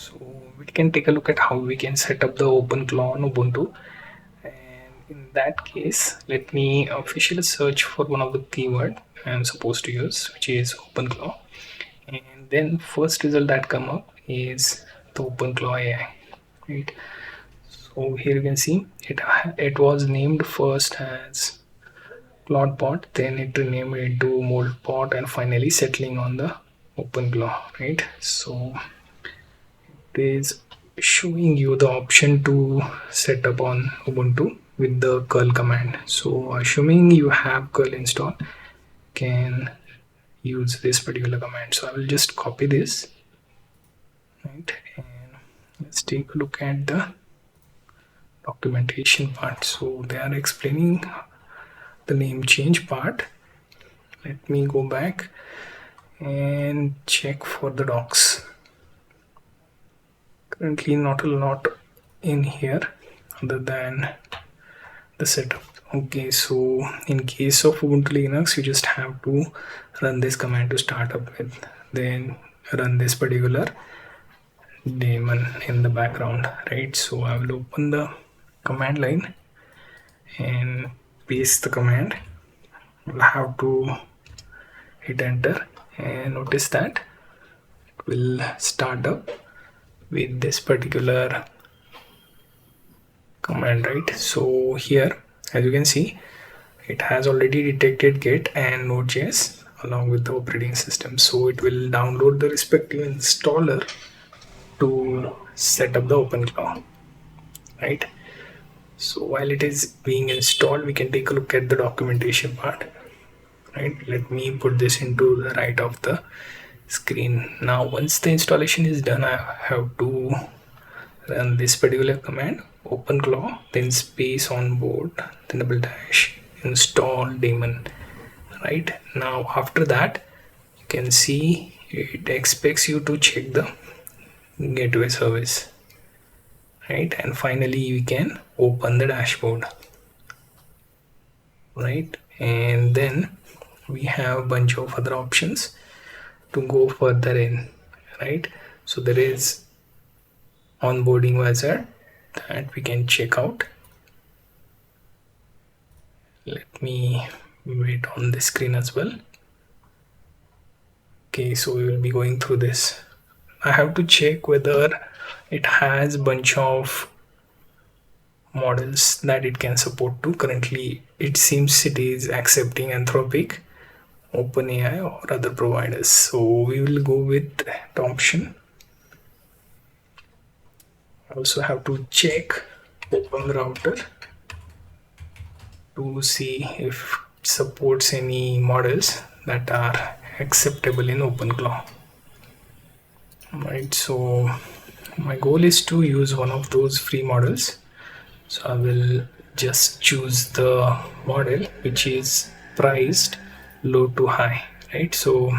So we can take a look at how we can set up the OpenClaw on Ubuntu. And in that case, let me officially search for one of the keyword I'm supposed to use, which is OpenClaw. And then first result that come up is the OpenClaw AI, right? So here you can see it was named first as CloudPod, then it renamed into MoldPod, and finally settling on the OpenClaw, right? So it is showing you the option to set up on Ubuntu with the curl command. So assuming you have curl installed, can use this particular command. So I will just copy this, right? And let's take a look at the documentation part. So they are explaining the name change part. Let me go back and check for the docs. Currently not a lot in here other than the setup. Okay, so in case of Ubuntu Linux, you just have to run this command to start up with, then run this particular daemon in the background, right? So I will open the command line and paste the command. We'll have to hit enter and notice that it will start up with this particular command, right? So here, as you can see, it has already detected Git and Node.js along with the operating system. So it will download the respective installer to set up the OpenClaw, right? So while it is being installed, we can take a look at the documentation part, right? Let me put this into the right of the screen. Now once the installation is done, I have to run this particular command, OpenClaw, then space onboard, then double dash install daemon. Right now, after that, you can see it expects you to check the gateway service, right? And finally, we can open the dashboard, right? And then we have a bunch of other options to go further in, right? So there is onboarding wizard that we can check out. Let me wait on the screen as well. Okay, so we will be going through this. I have to check whether it has a bunch of models that it can support to. Currently it seems it is accepting Anthropic, OpenAI, or other providers, so we will go with the option. I also have to check OpenRouter to see if it supports any models that are acceptable in OpenClaw. Right, so my goal is to use one of those free models. So I will just choose the model which is priced low to high, right? So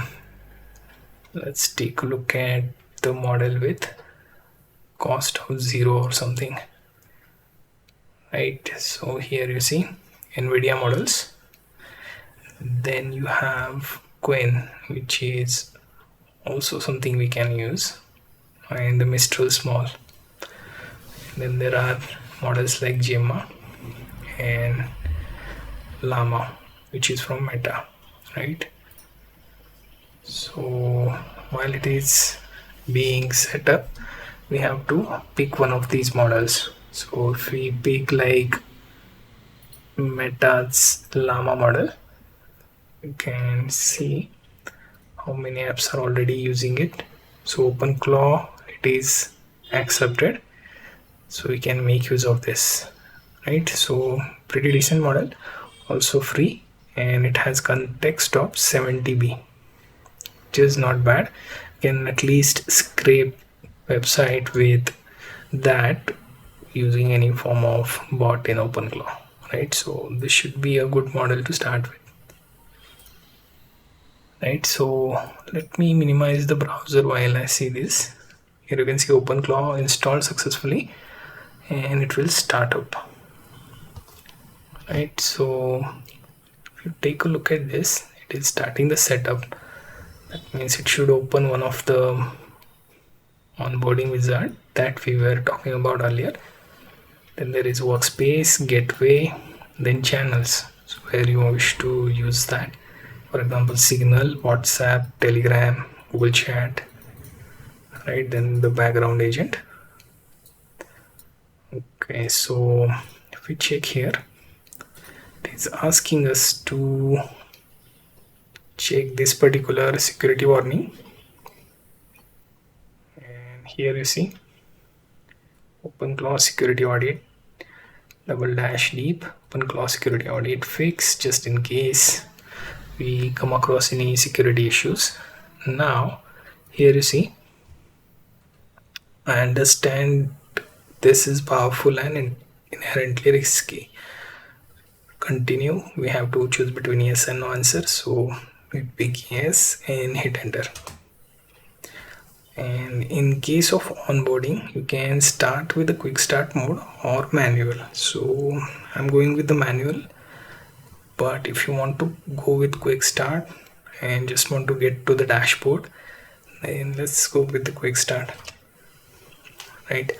let's take a look at the model with cost of 0 or something, right? So here you see NVIDIA models, then you have Quen, which is also something we can use, and the Mistral Small. And then there are models like Gemma and Llama, which is from Meta, right? So while it is being set up, we have to pick one of these models. So if we pick like Meta's Llama model, you can see how many apps are already using it. So OpenClaw, it is accepted, so we can make use of this, right? So pretty decent model, also free, and it has context of 70B, which is not bad. You can at least scrape website with that using any form of bot in OpenClaw, right? So this should be a good model to start with, right? So let me minimize the browser while I see this. Here you can see OpenClaw installed successfully and it will start up, right? So if you take a look at this, it is starting the setup. That means it should open one of the onboarding wizard that we were talking about earlier. Then there is workspace, gateway, then channels, so where you wish to use that. For example, Signal, WhatsApp, Telegram, Google Chat, right? Then the background agent. Okay, so if we check here, it is asking us to check this particular security warning. And here you see OpenClaw security audit, double dash deep, OpenClaw security audit fix, just in case we come across any security issues. Now here you see, I understand this is powerful and inherently risky. Continue, we have to choose between yes and no answer, so we pick yes and hit enter. And in case of onboarding, you can start with the quick start mode or manual. So I'm going with the manual, but if you want to go with quick start and just want to get to the dashboard, then let's go with the quick start. Right,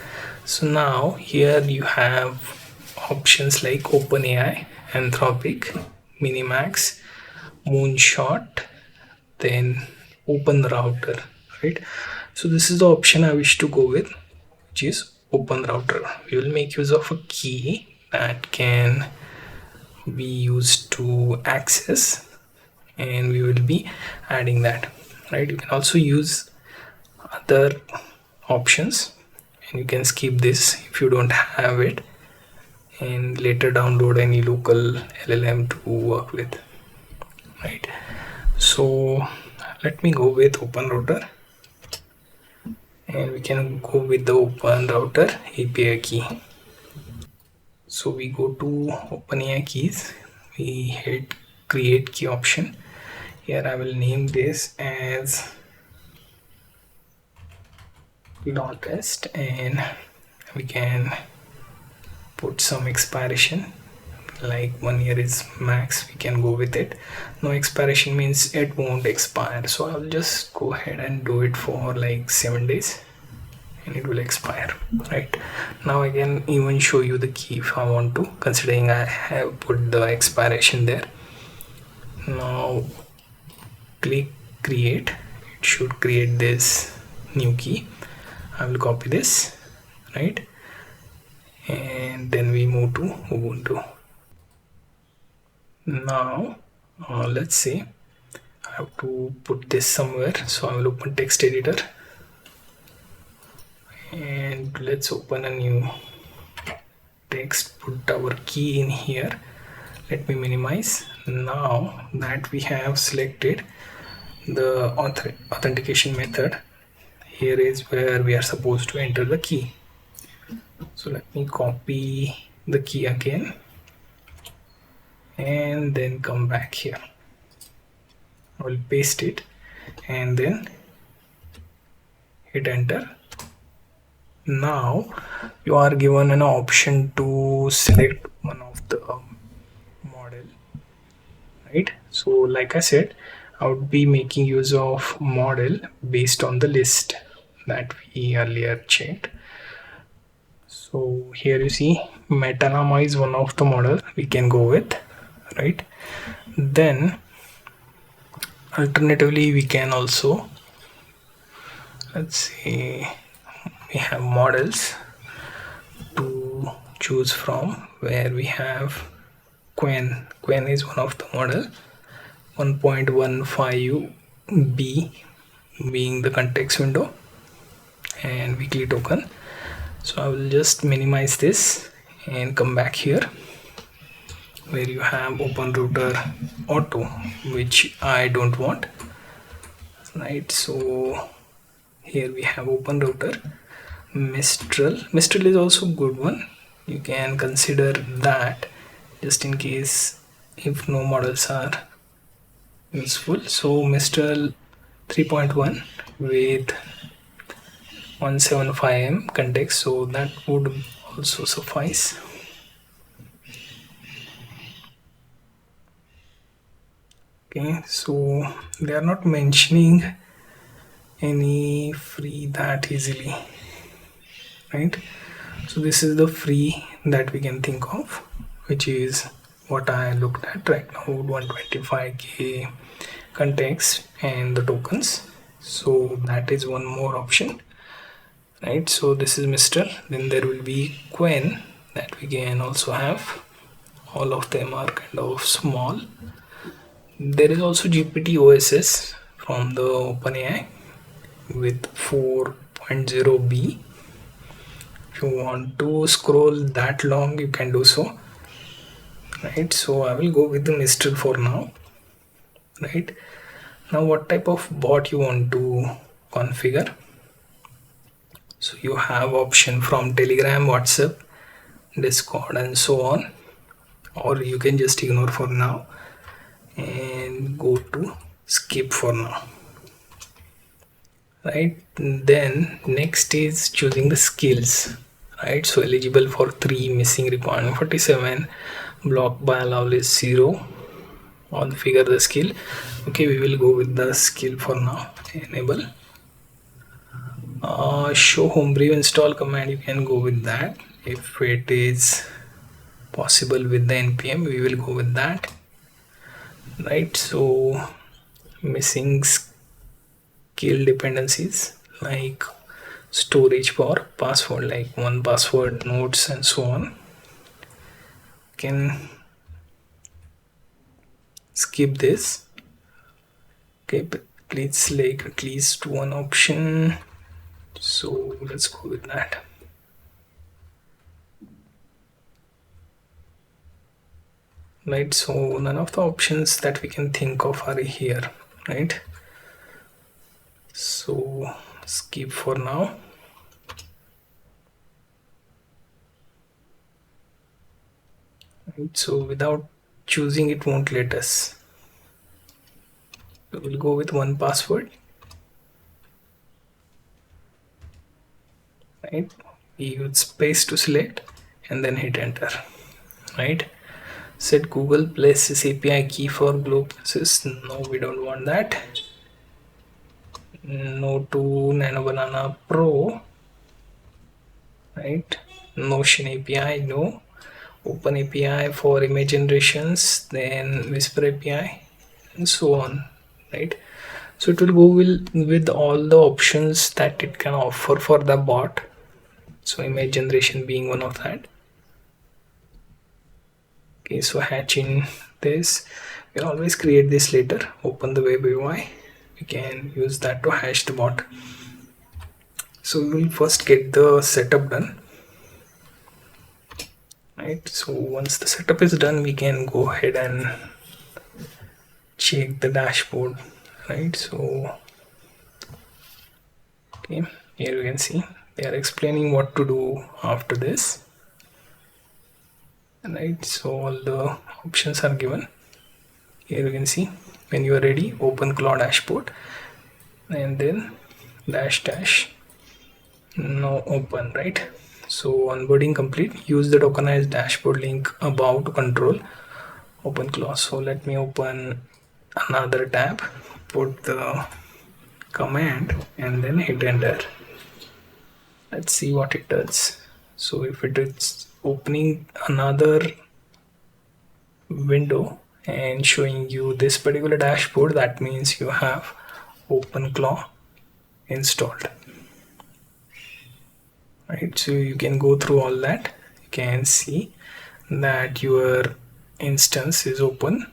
so now here you have options like OpenAI, Anthropic, Minimax, Moonshot, then Open Router. Right, so this is the option I wish to go with, which is Open Router. We will make use of a key that can be used to access, and we will be adding that. Right, you can also use other options, and you can skip this if you don't have it, and later download any local LLM to work with. Right, so let me go with Open Router, and we can go with the Open Router API key. So we go to OpenAI keys, we hit create key option. Here I will name this as law test, and we can put some expiration like 1 year is max. We can go with it. No expiration means it won't expire, so I'll just go ahead and do it for like 7 days and it will expire. Right, now I can even show you the key if I want to, considering I have put the expiration there. Now click create, it should create this new key. I will copy this, right, and then we move to Ubuntu. Now let's say I have to put this somewhere, so I will open text editor and let's open a new text, put our key in here. Let me minimize. Now that we have selected the authentication method, here is where we are supposed to enter the key. So let me copy the key again and then come back here. I will paste it and then hit enter. Now you are given an option to select one of the model, right? So like I said, I would be making use of model based on the list that we earlier checked. So here you see Metalama is one of the model we can go with, right? Then alternatively we can also, let's see, we have models to choose from, where we have Quen is one of the model, 1.15B being the context window and weekly token. So I will just minimize this and come back here where you have Open Router Auto, which I don't want, right? So here we have Open Router. Mistral is also a good one, you can consider that just in case if no models are useful. So Mistral 3.1 with 175M context, so that would also suffice. Okay, so they are not mentioning any free that easily, right? So this is the free that we can think of, which is what I looked at right now, 125k context and the tokens. So that is one more option, right? So this is Mr. Then there will be Quen that we can also have. All of them are kind of small. There is also GPT OSS from the OpenAI with 4.0b. If you want to scroll that long, you can do so, right? So I will go with the Mistral for now, right? Now what type of bot you want to configure? So you have option from Telegram, WhatsApp, Discord and so on, or you can just ignore for now and go to skip for now, right? Then next is choosing the skills, right? So eligible for 3, missing requirement 47, blocked by allowed is 0. Configure the skill. Okay, we will go with the skill for now. Enable show homebrew install command, you can go with that. If it is possible with the npm, we will go with that, right? So missing skill dependencies like storage for password, like one password, nodes and so on, can skip this. Okay, but please select at least one option, so let's go with that. Right, so none of the options that we can think of are here, right? So skip for now. Right, so without choosing, it won't let us. We will go with one password, right? We use space to select and then hit enter, right? Set Google Places API key for global places. No, we don't want that. No to Nano Banana Pro, right? Notion API, no. Open API for image generations, then Whisper API and so on, right? So it will go with all the options that it can offer for the bot, so image generation being one of that. Okay, so hatching this, we can always create this later. Open the web UI, we can use that to hash the bot. So we will first get the setup done, right? So once the setup is done, we can go ahead and check the dashboard, right? So okay, here you can see they are explaining what to do after this, right? So all the options are given. Here you can see when you are ready, OpenClaw dashboard and then dash now open, right? So onboarding complete. Use the tokenized dashboard link above to control OpenClaw. So let me open another tab, put the command and then hit enter. Let's see what it does. So if it is opening another window and showing you this particular dashboard, that means you have OpenClaw installed, right? So you can go through all that. You can see that your instance is open.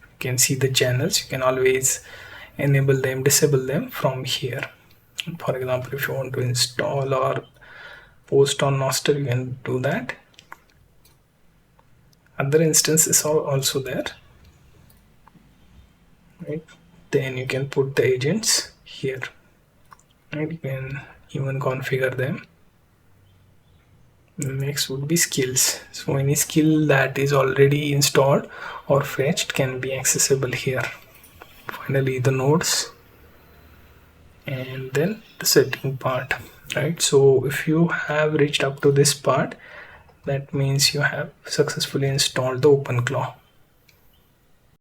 You can see the channels. You can always enable them, disable them from here. For example, if you want to install or post on Nostr, you can do that. Other instances are also there, right? Then you can put the agents here, right? You can even configure them. Next would be skills. So any skill that is already installed or fetched can be accessible here. Finally the nodes and then the setting part, right? So if you have reached up to this part, that means you have successfully installed the OpenClaw.